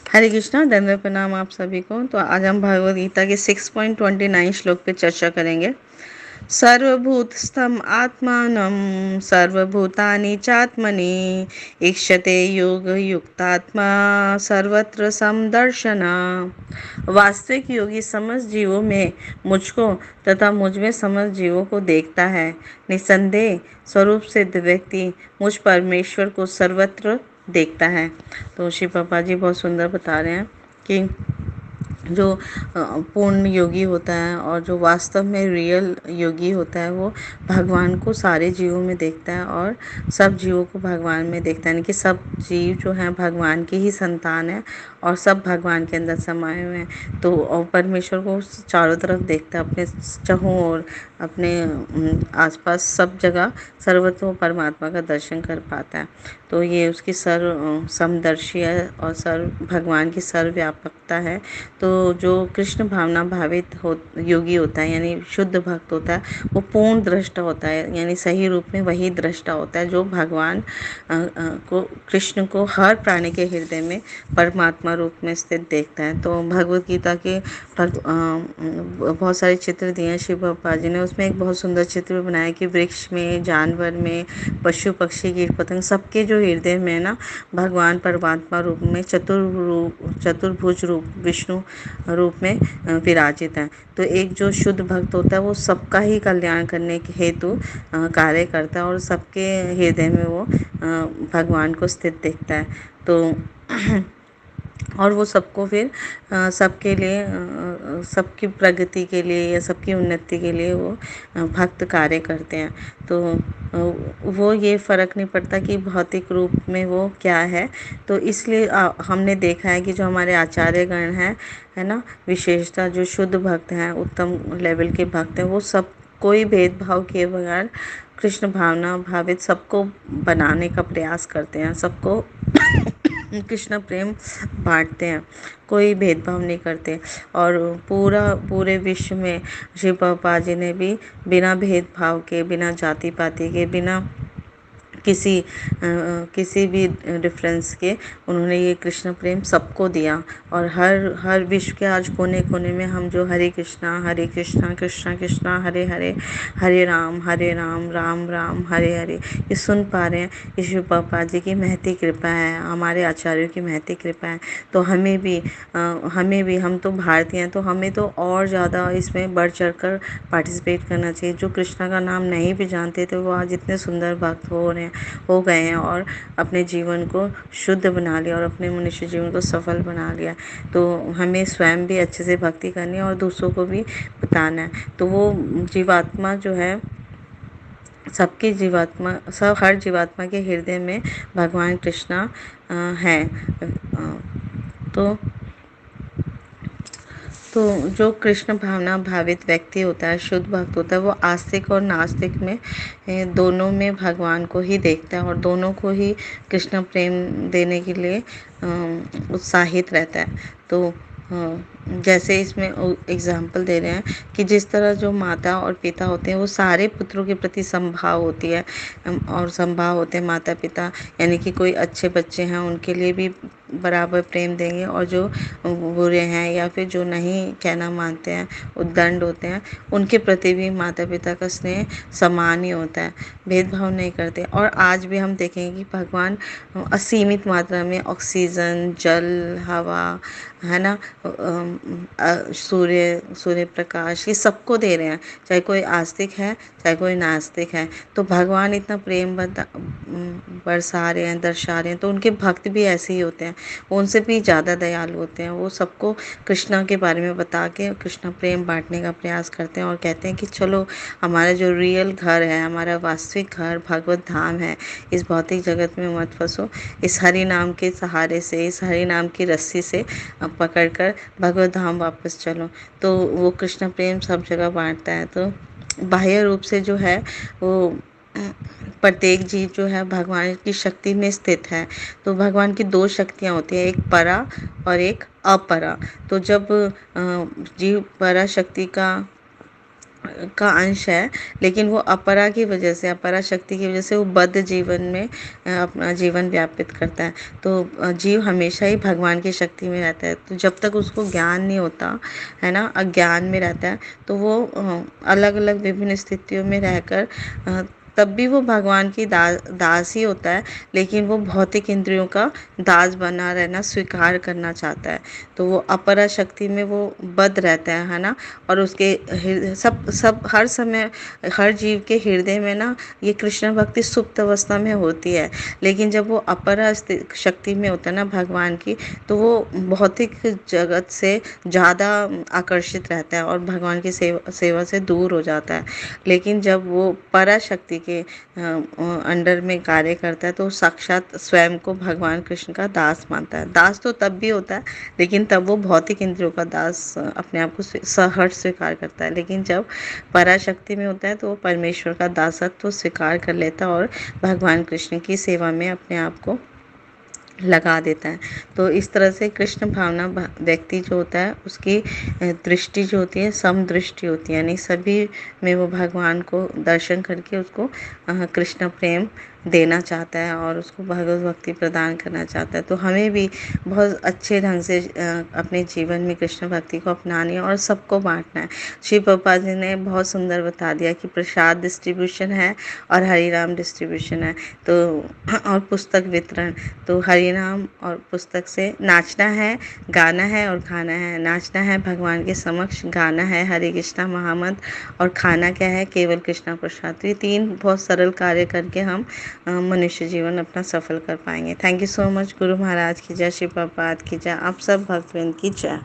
हरे कृष्णा, दंडवत प्रणाम आप सभी को। तो आज हम भगवद गीता के 6.29 श्लोक पे चर्चा करेंगे। सर्वभूतस्थम आत्मानं सर्वभूतानि चात्मनि ईक्षते योग युक्तात्मा सर्वत्र समदर्शना। वास्तविक योगी समस्त जीवों में मुझको तथा मुझ में समस्त जीवों को देखता है। निसंदेह स्वरूप सिद्ध व्यक्ति मुझ परमेश्वर को सर्वत्र देखता है। तो श्री पापा जी बहुत सुंदर बता रहे हैं कि जो पूर्ण योगी होता है और जो वास्तव में रियल योगी होता है वो भगवान को सारे जीवों में देखता है और सब जीवों को भगवान में देखता है। यानी कि सब जीव जो हैं भगवान की ही संतान है और सब भगवान के अंदर समाये हुए हैं। तो और परमेश्वर को चारों तरफ देखता है, अपने चहों और अपने आसपास सब जगह सर्वत्र वो परमात्मा का दर्शन कर पाता है। तो ये उसकी समदर्शी है और भगवान की सर्वव्यापकता है। तो जो कृष्ण भावना भावित योगी होता है यानी शुद्ध भक्त होता है वो पूर्ण दृष्टा होता है, यानी सही रूप में वही दृष्टा होता है जो भगवान को कृष्ण को हर प्राणी के हृदय में परमात्मा रूप में स्थित देखता है। तो भगवत गीता के बहुत सारे चित्र दिए हैं शिव बाबा जी ने। उसमें एक बहुत सुंदर चित्र बनाया कि वृक्ष में, जानवर में, पशु पक्षी कीट पतंग सबके जो हृदय में ना भगवान परमात्मा रूप में चतुर्भुज रूप विष्णु रूप में विराजित है। तो एक जो शुद्ध भक्त होता है वो सबका ही कल्याण करने के हेतु कार्य करता है और सबके हृदय में वो भगवान को स्थित देखता है। तो और वो सबको फिर सबके लिए सबकी प्रगति के लिए या सबकी उन्नति के लिए वो भक्त कार्य करते हैं। तो वो ये फ़र्क नहीं पड़ता कि भौतिक रूप में वो क्या है। तो इसलिए हमने देखा है कि जो हमारे आचार्यगण हैं, है ना, विशेषतः जो शुद्ध भक्त हैं, उत्तम लेवल के भक्त हैं, वो सब कोई भेदभाव किए बगैर कृष्ण भावना भावित सबको बनाने का प्रयास करते हैं, सबको कृष्ण प्रेम बांटते हैं, कोई भेदभाव नहीं करते। और पूरे विश्व में श्री प्रभुपाद जी ने भी बिना भेदभाव के, बिना जाति पाति के, बिना किसी भी डिफरेंस के उन्होंने ये कृष्ण प्रेम सबको दिया। और हर विश्व के आज कोने कोने में हम जो हरे कृष्णा कृष्णा कृष्णा हरे हरे, हरे राम राम राम हरे हरे ये सुन पा रहे हैं। ये शिव पापा जी की महती कृपा है, हमारे आचार्यों की महती कृपा है। तो हमें भी हम तो भारतीय हैं तो हमें तो और ज़्यादा इसमें बढ़ चढ़ कर पार्टिसिपेट करना चाहिए। जो कृष्णा का नाम नहीं भी जानते थे वो आज इतने सुंदर भक्त हो गए हैं और अपने जीवन को शुद्ध बना लिया और अपने मनुष्य जीवन को सफल बना लिया। तो हमें स्वयं भी अच्छे से भक्ति करनी है और दूसरों को भी बताना है। तो वो जीवात्मा जो है हर जीवात्मा के हृदय में भगवान कृष्णा है। तो तो जो कृष्ण भावना भावित व्यक्ति होता है, शुद्ध भक्त होता है, वो आस्तिक और नास्तिक में दोनों में भगवान को ही देखता है और दोनों को ही कृष्ण प्रेम देने के लिए उत्साहित रहता है। तो जैसे इसमें एग्जाम्पल दे रहे हैं कि जिस तरह जो माता और पिता होते हैं वो सारे पुत्रों के प्रति समभाव होती है और समभाव होते हैं माता पिता, यानी कि कोई अच्छे बच्चे हैं उनके लिए भी बराबर प्रेम देंगे और जो बुरे हैं या फिर जो नहीं कहना मानते हैं, उद्दंड होते हैं, उनके प्रति भी माता पिता का स्नेह समान ही होता है, भेदभाव नहीं करते। और आज भी हम देखेंगे कि भगवान असीमित मात्रा में ऑक्सीजन, जल, हवा, है ना, सूर्य प्रकाश ये सबको दे रहे हैं, चाहे कोई आस्तिक है चाहे कोई नास्तिक है। तो भगवान इतना प्रेम बरसा रहे हैं, दर्शा रहे हैं, तो उनके भक्त भी ऐसे ही होते हैं, वो उनसे भी ज़्यादा दयालु होते हैं। वो सबको कृष्णा के बारे में बता के कृष्ण प्रेम बांटने का प्रयास करते हैं और कहते हैं कि चलो हमारा जो रियल घर है, हमारा वास्तविक घर भगवत धाम है, इस भौतिक जगत में मत फंसो, इस हरि नाम के सहारे से, इस हरि नाम की रस्सी से पकड़कर भगवत धाम वापस चलो। तो वो कृष्ण प्रेम सब जगह बांटता है। तो बाह्य रूप से जो है वो प्रत्येक जीव जो है भगवान की शक्ति में स्थित है। तो भगवान की दो शक्तियाँ होती हैं, एक परा और एक अपरा। तो जब जीव परा शक्ति का का अंश है, लेकिन वो अपरा की वजह से, अपरा शक्ति की वजह से वो बद्ध जीवन में अपना जीवन व्यापित करता है। तो जीव हमेशा ही भगवान की शक्ति में रहता है। तो जब तक उसको ज्ञान नहीं होता है ना, अज्ञान में रहता है, तो वो अलग अलग विभिन्न स्थितियों में रहकर तब भी वो भगवान की दास ही होता है, लेकिन वो भौतिक इंद्रियों का दास बना रहना स्वीकार करना चाहता है। तो वो अपरा शक्ति में वो बद्ध रहता है ना। और उसके सब सब हर समय हर जीव के हृदय में ना ये कृष्ण भक्ति सुप्त अवस्था में होती है, लेकिन जब वो अपरा शक्ति में होता है ना भगवान की, तो वो भौतिक जगत से ज़्यादा आकर्षित रहता है और भगवान की सेवा से दूर हो जाता है। लेकिन जब वो पराशक्ति के अंडर में कार्य करता है, तो साक्षात स्वयं को भगवान कृष्ण का दास मानता है। दास तो तब भी होता है, लेकिन तब वो भौतिक इंद्रियों का दास अपने आप को सहर्ष स्वीकार करता है। लेकिन जब पराशक्ति में होता है, तो वो परमेश्वर का दासत्व स्वीकार कर लेता है और भगवान कृष्ण की सेवा में अपने आप को लगा देता है। तो इस तरह से कृष्ण भावना व्यक्ति जो होता है, उसकी दृष्टि जो होती है समदृष्टि होती है, यानी सभी में वो भगवान को दर्शन करके उसको कृष्ण प्रेम देना चाहता है और उसको भगवत भक्ति प्रदान करना चाहता है। तो हमें भी बहुत अच्छे ढंग से अपने जीवन में कृष्ण भक्ति को अपनानी है और सबको बांटना है। श्री प्रभुपाद जी ने बहुत सुंदर बता दिया कि प्रसाद डिस्ट्रीब्यूशन है और हरि नाम डिस्ट्रीब्यूशन है, तो और पुस्तक वितरण। तो हरि नाम और पुस्तक से नाचना है, गाना है और खाना है। नाचना है भगवान के समक्ष, गाना है हरे कृष्णा महामंत्र, और खाना क्या है, केवल कृष्णा प्रसाद। तो ये तीन बहुत सरल कार्य करके हम मनुष्य जीवन अपना सफल कर पाएंगे। Thank you so much. Guru Maharaj की जय, श्री प्रभुपाद की जय, आप सब भक्तवृंद की जय।